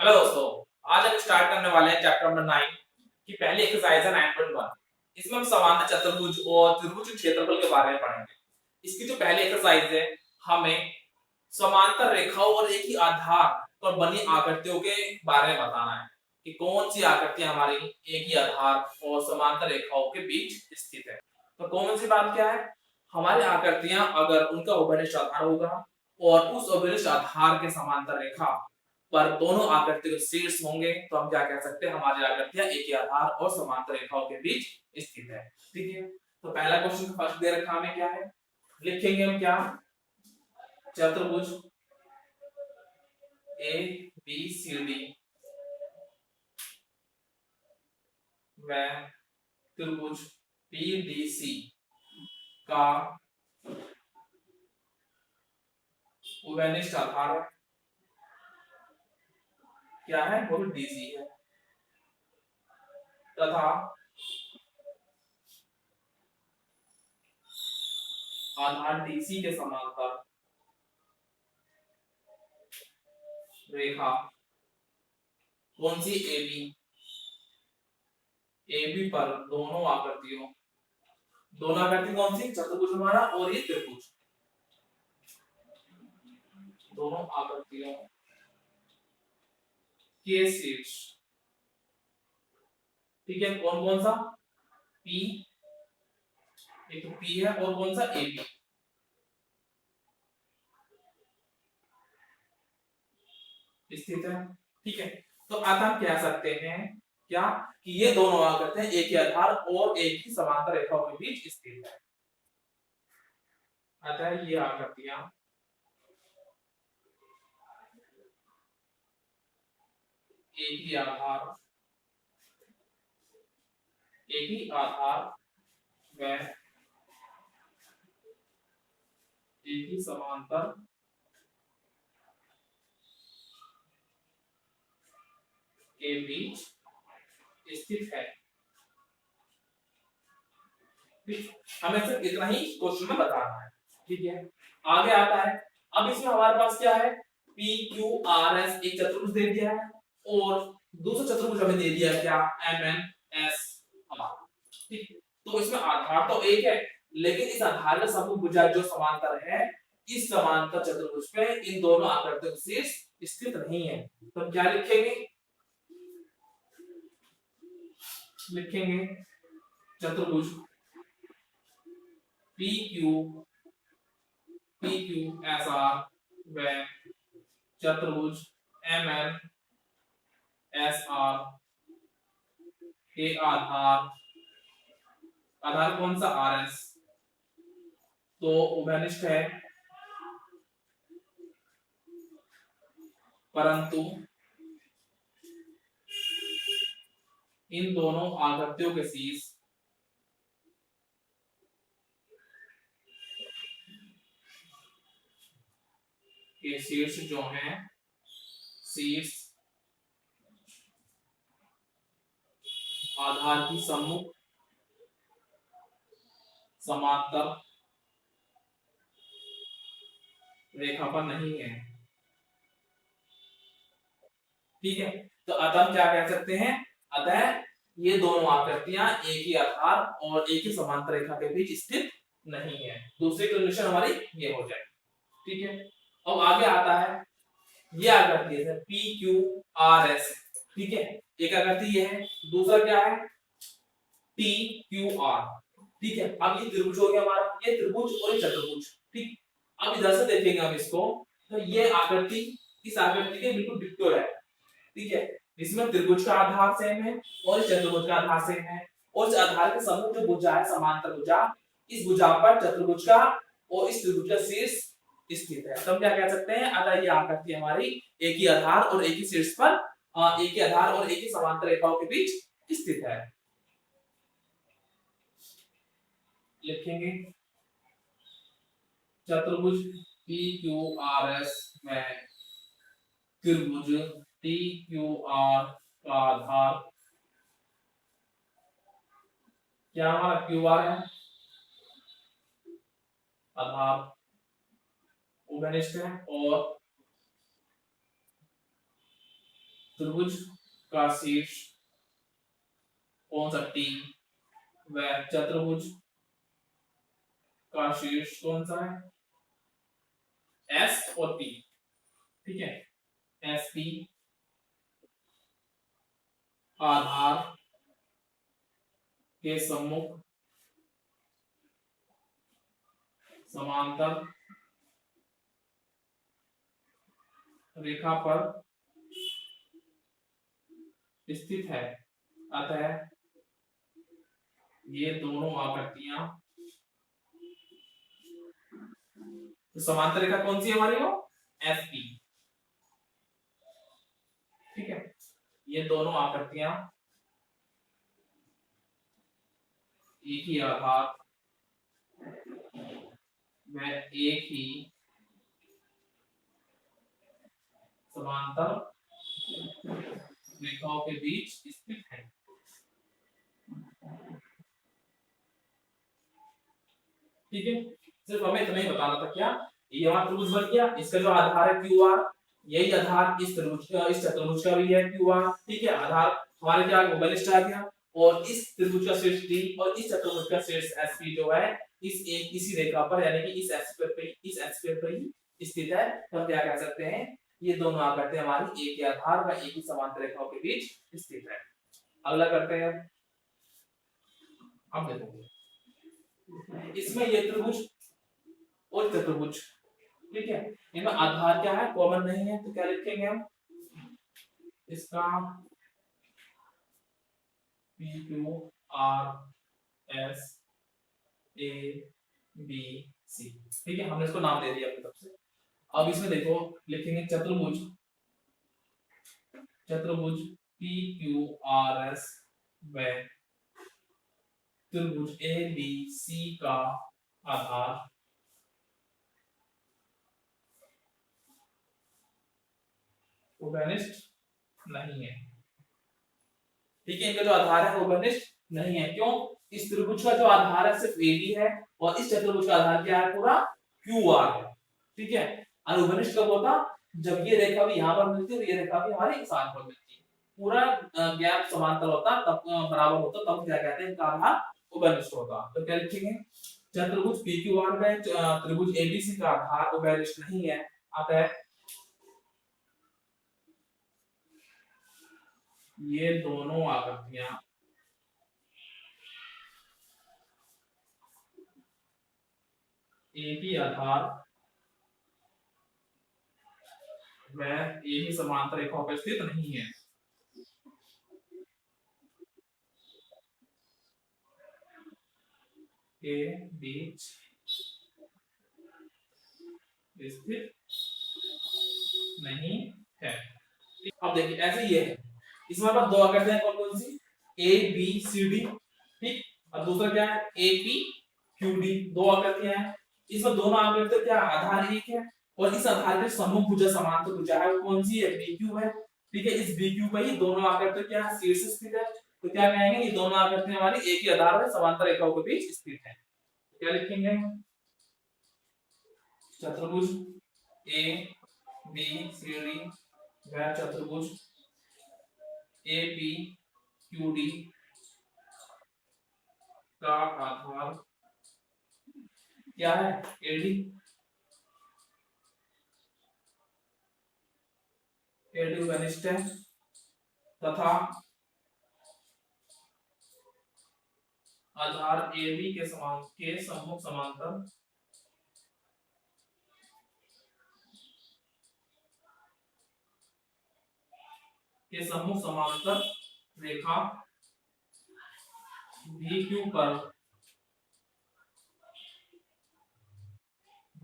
Hello दोस्तों, आज हम स्टार्ट करने वाले हैं चैप्टर नंबर 9 की पहली एक्सरसाइज है 9.1। इसमें हम समांतर चतुर्भुज और त्रिभुज के क्षेत्रफल के बारे में पढ़ेंगे। इसकी जो पहली एक्सरसाइज है, हमें समांतर रेखाओं और एक ही आधार पर बनी आकृतियों के बारे में बताना है कि कौन सी आकृतियां हमारी एक ही आधार और समांतर रेखाओं के बीच स्थित है। तो कौन सी बात क्या है, हमारी आकृतियां अगर उनका उभयनिष्ठ आधार होगा और उस उभयनिष्ठ आधार के समांतर रेखा पर दोनों आकृति के शीर्ष होंगे तो हम क्या कह सकते हैं, हमारी आकृतियां एक ही आधार और समांतर रेखाओं के बीच स्थित है। ठीक है, तो पहला क्वेश्चन फर्स्ट दे रखा हमें क्या है, लिखेंगे हम क्या, चतुर्भुज ए बी सी डी व त्रिभुज पी डी सी का उभयनिष्ठ आधार क्या है, वो डीसी है तथा आधार डीसी के समांतर रेखा कौन सी AB पर दोनों आकृति कौन सी, चतुर्भुज हमारा और ये त्रिभुज, दोनों आकृतियों के शीर्ष। ठीक है, कौन कौन सा, P, एक तो P है और कौन सा AB स्थित है। ठीक है, तो आता हम कह सकते हैं क्या कि ये दोनों आकृतियां एक ही आधार और एक ही समांतर रेखाओं के बीच स्थित है। अतः ये आकृतियां एक ही आधार व एक ही समांतर के बीच स्थित है। हमें सिर्फ इतना ही क्वेश्चन में बताना है। ठीक है, आगे आता है, अब इसमें हमारे पास क्या है, पी क्यू आर एस एक चतुर्भुज दे दिया है और दूसरा चतुर्भुज हमें दे दिया है क्या, एम एन एस आर। ठीक, तो इसमें आधार तो एक है लेकिन इस आधार का समभुजा जो समांतर है, इस समांतर चतुर्भुज पे इन दोनों आकृतियों के शीर्ष स्थित नहीं है। तो हम क्या लिखेंगे चतुर्भुज पी क्यू एस आर व चतुर्भुज एम एन एस आर के आधार कौन सा, आर एस, तो उभयनिष्ठ है परंतु इन दोनों आकृतियों के शीर्ष जो हैं, शीर्ष आधार की सम्मुख समांतर रेखा पर नहीं है। ठीक है, तो अतः क्या कह सकते हैं, अतः ये दोनों आकृतियां एक ही आधार और एक ही समांतर रेखा के बीच स्थित नहीं है। दूसरी कंडीशन हमारी ये हो जाए। ठीक है, अब आगे आता है, ये आकृति है पी क्यू आर एस। ठीक है, एक आकृति ये है, दूसरा क्या है टी क्यू आर। ठीक है, अब ये त्रिभुज हो गया हमारा, ये त्रिभुज और ये चतुर्भुज। ठीक, अब इधर से देखेंगे हम इसको, तो ये आकृति इस आकृति के बिल्कुल डिक्टो है। ठीक है, इसमें त्रिभुज का आधार सेम है और इस चतुर्भुज का आधार सेम है और इस आधार के समूह जो भुजा है, समांतर भुजा, इस भुजा पर चतुर्भुज का और इस त्रिभुज का शीर्ष स्थित है। तो हम क्या कह सकते हैं, अतः ये आकृति हमारी एक ही आधार और एक ही शीर्ष पर एक ही आधार और एक ही समांतर रेखाओं के बीच स्थित है। लिखेंगे चतुर्भुज पी क्यू आर एस में त्रिभुज टी क्यू आर का आधार क्या, हमारा क्यू आर है, आधार उभयनिष्ठ है और त्रिभुज का शीर्ष कौन सा टी व चतुर्भुज का शीर्ष कौन सा है एस और पी। ठीक है, एस पी आधार के सम्मुख समांतर रेखा पर स्थित है, अतः ये दोनों आकृतियां, तो समांतर रेखा कौन सी है हमारी, वो एफ पी। ठीक है, ये दोनों आकृतियां एक ही आधार व एक ही समांतर रेखाओं के बीच स्थित है। ठीक है, सिर्फ हमें इतना ही बताना था। क्या ये हमारा त्रिभुज बन गया, इसका जो आधार है क्यू आर, यही आधार इस त्रिभुज का, इस चतुर्भुज का भी है क्यू आर। ठीक है, आधार हमारे क्या बलिष्ठ आ गया, और इस त्रिभुज का शीर्ष डी और इस चतुर्भुज का शीर्ष एस पी जो है इसी रेखा पर, यानी कि इस एस पर ही स्थित है। तो हम क्या कह सकते हैं, ये दोनों आकृतियां हमारी एक ही आधार व एक ही समांतर रेखाओं के बीच स्थित है। अगला करते हैं, अब देखो इसमें ये त्रिभुज और चतुर्भुज, ठीक है, इनमें आधार क्या है, कॉमन नहीं है, तो क्या लिखेंगे हम, इसका P Q R S A B C. ठीक है, हमने इसको नाम दे दिया अपनी तरफ से। अब इसमें देखो लिखेंगे चतुर्भुज, चतुर्भुज पी क्यू आर एस व त्रिभुज ए बी सी का आधार घनिष्ठ नहीं है। ठीक है, इनका जो आधार है वो घनिष्ठ नहीं है। क्यों, इस त्रिभुज का जो आधार है सिर्फ ए बी है, और इस चतुर्भुज का आधार क्या है, पूरा क्यू आर है। ठीक है, अनुघनिष्ठ कब होता, जब ये रेखा भी यहाँ पर मिलती है और ये रेखा भी हमारे इस आधार पर मिलती है, पूरा गैप समांतर होता, तब बराबर होता, तब क्या कहते हैं, इनका आधार उभयनिष्ठ होता। तो क्या लिखेंगे, चतुर्भुज पी क्यू आर में त्रिभुज एबीसी का आधार उभयनिष्ठ नहीं है, अतः ये दोनों आकृतियां एक ही आधार व एक ही समांतर रेखाओं पर स्थित नहीं है। के बीच स्थित नहीं है। अब देखिए ऐसे ये है, इसमें हमारे पास दो आकृतियां कौन कौन सी, ए बी सी डी। ठीक, और दूसरा क्या है, ए पी क्यू डी, दो आकृतियां हैं। इसमें दोनों आकृतियों क्या आधार एक है, और इस आधार के सम्मुख भुजा समांतर भुजा है वो कौन सी है, बी क्यू है। ठीक है, इस बी क्यू पर ही दोनों आकृतियां क्या है, शीर्ष स्थित है। तो क्या कहेंगे, ये दोनों आकृतियां हमारी एक ही आधार में समांतर रेखाओं के बीच स्थित है। क्या लिखेंगे, चतुर्भुज ए बी सी डी व चतुर्भुज ए पी क्यू डी का आधार क्या है, एडी। एडी घनिष्ठ है तथा आधार ए बी के सम्मुख समांतर रेखा बी क्यू पर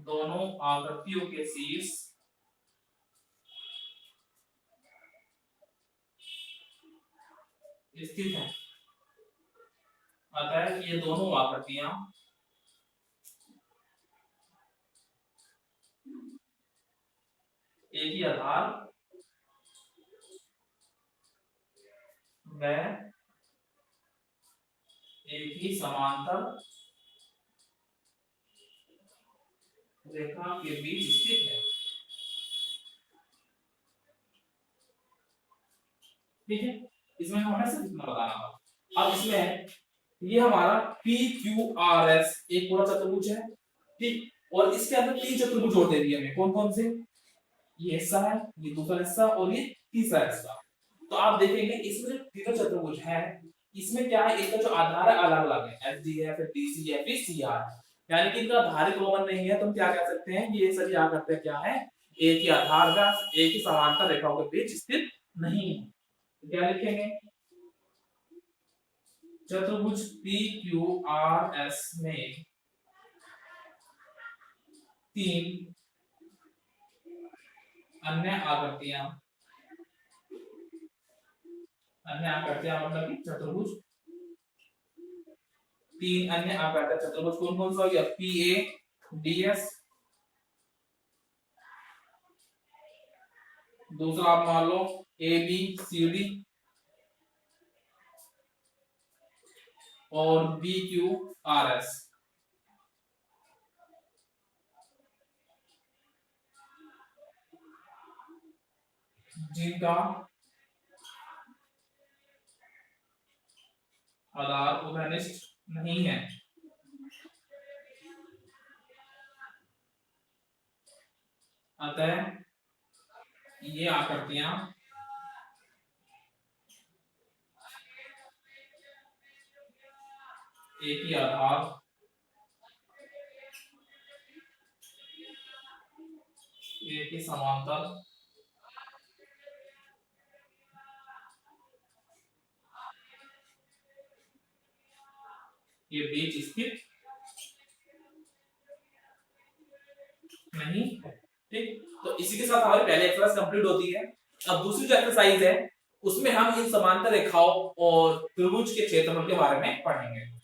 दोनों आकृतियों के शीर्ष स्थित है, अतः ये दोनों आकृतियां एक ही आधार व एक ही समांतर रेखा के बीच स्थित है। ठीक है, इसमें हमें सिर्फ इतना बताना था। अब इसमें ये हमारा पी क्यू आर एस एक पूरा चतुर्भुज है, ठीक, और इसके अंदर तीन चतुर्भुज जोड़ दे दिए हमें, कौन कौन से, ये हिस्सा है, ये दूसरा हिस्सा और ये तीसरा हिस्सा। तो आप देखेंगे इसमें जो तीनों चतुर्भुज है, इसमें क्या है, इनका जो आधार है अलग अलग है, एफ डी है, फिर डी सी है, फिर सी आर, यानी कि इनका आधार कॉमन नहीं है। तो हम क्या कह सकते हैं, ये सभी क्या करते हैं, क्या है, एक ही आधार का, एक ही समांतर रेखाओं के बीच स्थित नहीं है। तो क्या लिखेंगे, चतुर्भुज पी क्यू आर एस में तीन अन्य आकृतियां मतलब कि चतुर्भुज, तीन अन्य आकृतियां चतुर्भुज कौन कौन सा हो गया, पी ए डी एस, दूसरा आप मान लो ए बी सी डी, और बी क्यू आर एस। जिनका आधार उभयनिष्ठ नहीं है, अतः ये आकृतियां एक ही आधार, एक ही समांतर ये बीच स्थित नहीं है, ठीक। तो इसी के साथ हमारी पहली एक्सरसाइज कंप्लीट होती है। अब दूसरी जो एक्सरसाइज है उसमें हम इन समांतर रेखाओं और त्रिभुज के क्षेत्रफल के बारे में पढ़ेंगे।